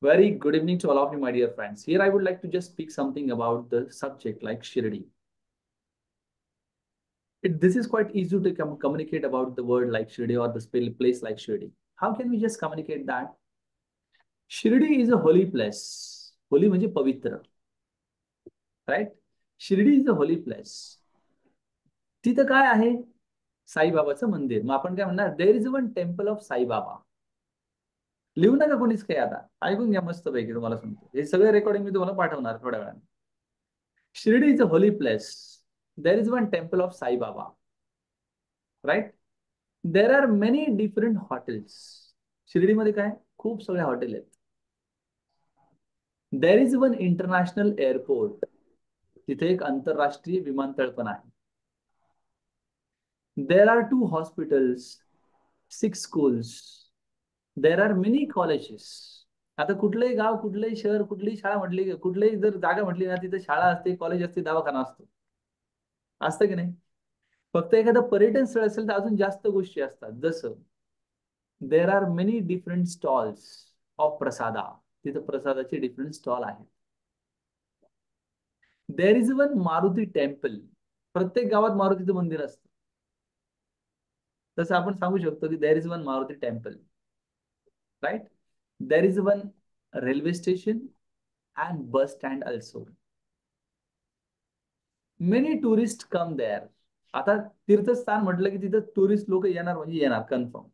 Very good evening to all of you, my dear friends. Here I would like to just speak something about the subject like Shirdi. This is quite easy to communicate about the word like Shirdi or the place like Shirdi. How can we just communicate that? Shirdi is a holy place. Holy म्हणजे पवित्र, right? Shirdi is a holy place. तिथं काय आहे? साईबाबाचं मंदिर. मग आपण काय म्हणणार? देर is one temple of Saibaba. लिहू नका कोणीच काही आता. ऐकून घ्या मस्त पैकी तुम्हाला सांगतो. हे सगळे रेकॉर्डिंग मी तुम्हाला पाठवणार थोड्या वेळाने. Shirdi is a holy place. There is one temple of Sai Baba, right? There are many different hotels. शिर्डीमध्ये काय खूप सगळे हॉटेल आहेत. There is one international airport. तिथे एक आंतरराष्ट्रीय विमानतळ पण आहे. There are 2 hospitals, 6 schools. There are many colleges. आता कुठलंही गाव, कुठलंही शहर, कुठलीही शाळा म्हटली, कुठलीही जर जागा म्हटली ना, तिथे शाळा असते, कॉलेज असते, दवाखाना असतो. असतं की नाही? फक्त एखादं पर्यटन स्थळ असेल तर अजून जास्त गोष्टी असतात. जसं there are many different stalls of prasada. तिथे प्रसादाचे डिफरंट स्टॉल आहेत. There is one Maruti temple. प्रत्येक गावात मारुतीचं मंदिर असतं. तसं आपण सांगू शकतो की there is one Maruti temple, right. There is one railway station and bus stand also. Many tourist come there. आता तीर्थस्थान म्हटलं की तिथं टुरिस्ट लोक येणार म्हणजे येणार कन्फर्म.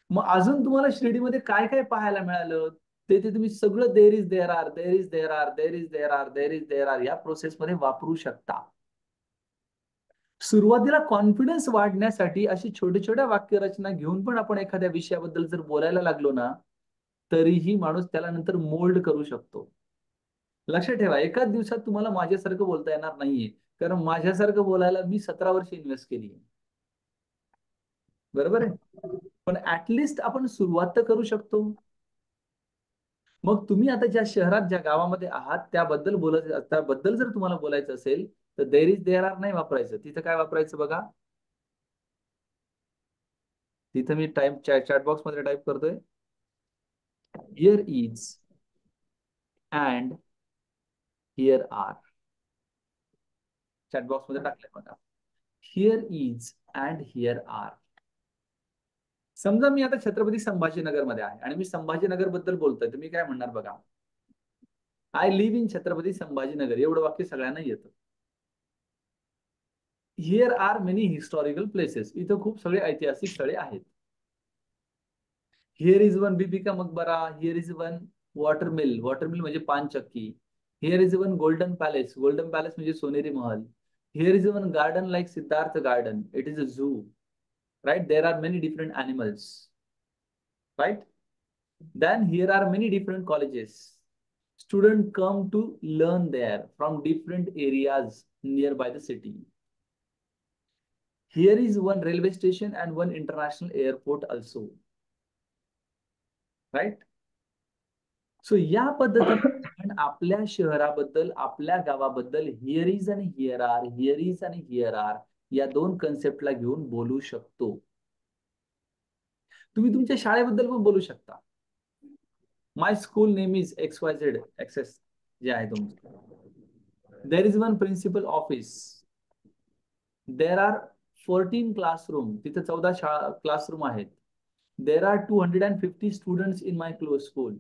मग अजून तुम्हाला शिर्डीमध्ये काय काय पाहायला मिळालं ते ते तुम्ही सगळं there is there are, there is there are, there is there are, there is there are या प्रोसेसमध्ये वापरू शकता. सुरुवातीला कॉन्फिडन्स वाढण्यासाठी अशी छोट्या छोट्या वाक्यरचना घेऊन पण आपण एखाद्या विषयाबद्दल जर बोलायला लागलो ना, तरीही माणूस त्याला नंतर मोल्ड करू शकतो. लक्षात ठेवा, एकाच दिवसात तुम्हाला माझ्यासारखं बोलता येणार नाहीये, कारण माझ्यासारखं बोलायला मी 17 वर्ष इन्व्हेस्ट केली. बरोबर आहे. पण ऍटलिस्ट आपण सुरुवात तर करू शकतो. मग तुम्ही आता ज्या शहरात, ज्या गावामध्ये आहात त्याबद्दल जर तुम्हाला बोलायचं असेल तर देर इज देर आर नाही वापरायचं. तिथं काय वापरायचं बघा. तिथं मी चॅट बॉक्स मध्ये टाईप करतोय, here is and here are. Chat box मध्ये टाकलंय बघा, here is and here are. समजा मी आता छत्रपती संभाजीनगर मध्ये आहे आणि मी संभाजीनगर बद्दल बोलतोय, तर मी काय म्हणणार बघा, I live in Chhatrapati Sambhajinagar. एवढं वाक्य सगळ्यांना येतं. Here are many historical places. इथं खूप सगळे ऐतिहासिक स्थळे आहेत. Here is one Bibi ka Maqbara. Here is one water mill. Water mill म्हणजे पानचक्की. Here is one golden palace. Golden palace म्हणजे सोनेरी महल. Here is one garden like Siddharth garden. It is a zoo, right. There are many different animals, right. Then here are many different colleges. Students come to learn there from different areas nearby the city. Here is one railway station and one international airport also, right? So या पद्धतीने आपण आपल्या शहराबद्दल, आपल्या गावाबद्दल here is आणि here R, here is आणि here R या दोन कन्सेप्टला घेऊन बोलू शकतो. तुम्ही तुमच्या शाळेबद्दल पण बोलू शकता. My school name is XYZ एक्सेस जे आहे तुमचं. There is one principal office. There are 14 classroom. तिथे 14 क्लासरूम आहेत. There are 250 students in my school.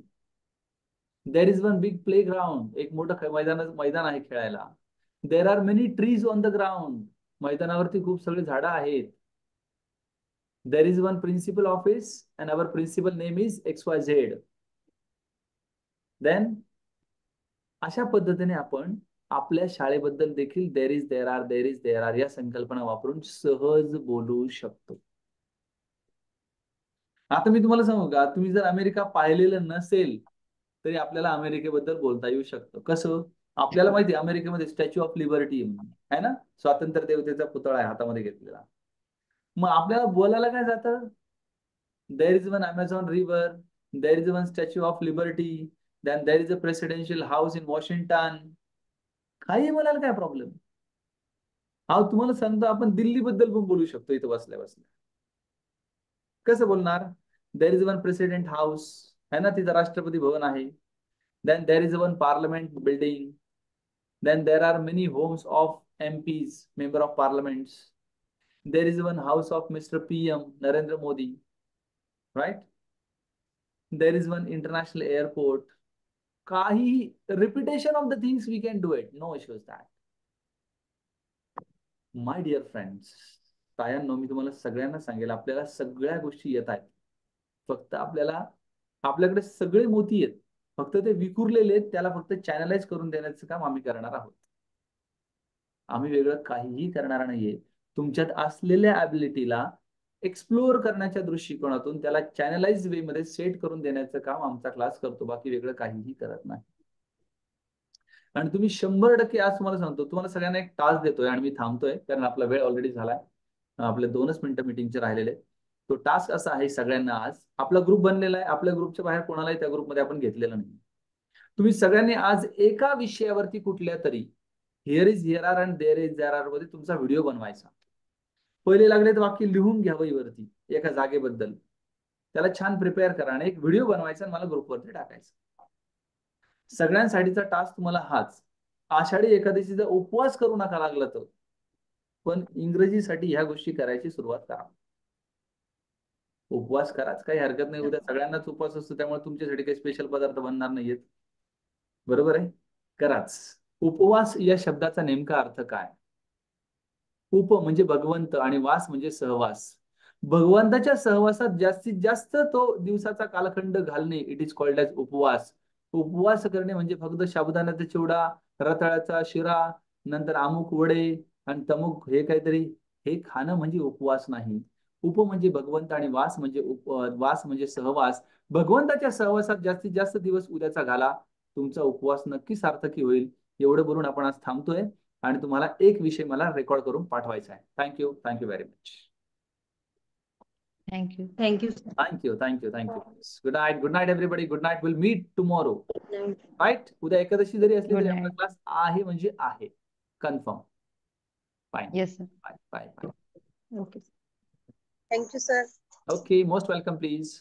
There is one big play ground. एक मोठं मैदान आहे खेळायला. There are many trees on the ground. मैदानावरती खूप सगळे झाडं आहेत. There is one principal office and our principal name is XYZ. देन अशा पद्धतीने आपण आपल्या शाळेबद्दल देखील there is there are, there is there are या संकल्पना वापरून सहज बोलू शकतो. आता मी तुम्हाला सांगू का, तुम्ही जर अमेरिका पाहिलेलं नसेल तरी आपल्याला अमेरिकेबद्दल बोलता येऊ शकतं. कसं? आपल्याला माहिती आहे अमेरिकेमध्ये स्टॅच्यू ऑफ लिबर्टी आहे ना, स्वातंत्र्य देवतेचा पुतळा आहे हातामध्ये घेतलेला. मग आपल्याला बोलायला काय जातं? There is one Amazon river, there is one Statue of Liberty, then there is a presidential house in Washington. काही बोलायला काय प्रॉब्लेम? हा तुम्हाला सांगतो, आपण दिल्लीबद्दल पण बोलू शकतो इथं बसल्या बसल्या. कसं बोलणार? There is one president house है ना, तिथं राष्ट्रपती भवन आहे. Then there is one parliament building. Then there are many homes of MPs, member of parliaments. There is one house of mister PM Narendra Modi, right. There is one international airport. काही repetition of the things we can do it, no issues that. My dear friends, तायांनो, मी तुम्हाला सगळ्यांना सांगेल, आपल्याला सगळ्या गोष्टी येत आहेत. फक्त आपल्याकडे सगळे मोती आहेत, फक्त ते विखुरलेले आहेत. त्याला फक्त चॅनलाइज करून देण्याचं काम आम्ही करणार आहोत. आम्ही वेगळं काहीही करणार नाहीये. तुमच्यात असलेल्या ॲबिलिटीला एक्सप्लोअर करण्याच्या दृष्टिकोनातून त्याला चॅनलाइज वे मध्ये सेट करून देण्याचं काम आमचा क्लास करतो, बाकी वेगळं काहीही करत नाही. आणि तुम्ही 100% आज तुम्हाला सांगतो, तुम्हाला सगळ्यांना एक टास्क देतोय आणि मी थांबतोय कारण आपला वेळ ऑलरेडी झालाय. आपले 2च मिनिटं मीटिंगचे राहिलेले. तो टास्क असा आहे, सगळ्यांना आज आपला ग्रुप बनलेला आहे, आपल्या ग्रुपच्या बाहेर कोणालाही त्या ग्रुपमध्ये आपण घेतलेलं नाही. तुम्ही सगळ्यांनी आज एका विषयावरती कुठल्या तरी here is here are and there is there are मध्ये तुमचा व्हिडिओ बनवायचा. पहिले लागले तर वाक्य लिहून घ्या वहीवरती एका जागेबद्दल, त्याला छान प्रिपेअर करा आणि एक व्हिडिओ बनवायचा आणि मला ग्रुपवरती टाकायचा. सगळ्यांसाठीचा टास्क तुम्हाला हाच. आषाढी एकादशीचा उपवास करू नका लागला तर, पण इंग्रजीसाठी ह्या गोष्टी करायची सुरुवात करा. उपवास कराच, काही हरकत नाही. उद्या सगळ्यांनाच उपवास असतो, त्यामुळे तुमच्यासाठी काही स्पेशल पदार्थ बनणार नाहीयेत. बरोबर आहे, कराच. उपवास या शब्दाचा नेमका अर्थ काय? उप म्हणजे भगवंत आणि वास म्हणजे सहवास. भगवंताच्या सहवासात जास्तीत जास्त तो दिवसाचा कालखंड घालणे, इट इज कॉल्ड एज उपवास. उपवास करणे म्हणजे फक्त साबुदाण्याचा चिवडा, रताळ्याचा शिरा, नंतर अमुक वडे आणि तमुक हे काहीतरी हे खाणं म्हणजे उपवास नाही. उप म्हणजे भगवंत आणि वास म्हणजे वास म्हणजे सहवास. भगवंताच्या सहवासात जास्तीत जास्त दिवस उद्याचा घाला, तुमचा उपवास नक्की सार्थकी होईल. एवढं बोलून आपण आज थांबतोय आणि तुम्हाला एक विषय मला रेकॉर्ड करून पाठवायचा आहे. Thank you very much. Thank you. Thank you. Good night everybody. Good night. Will meet tomorrow. Right. उद्या एकादशी जरी असली तरी आपला क्लास आहे म्हणजे आहे, confirm. Fine. Yes sir. Bye. Okay. Thank you sir. Okay, most welcome please.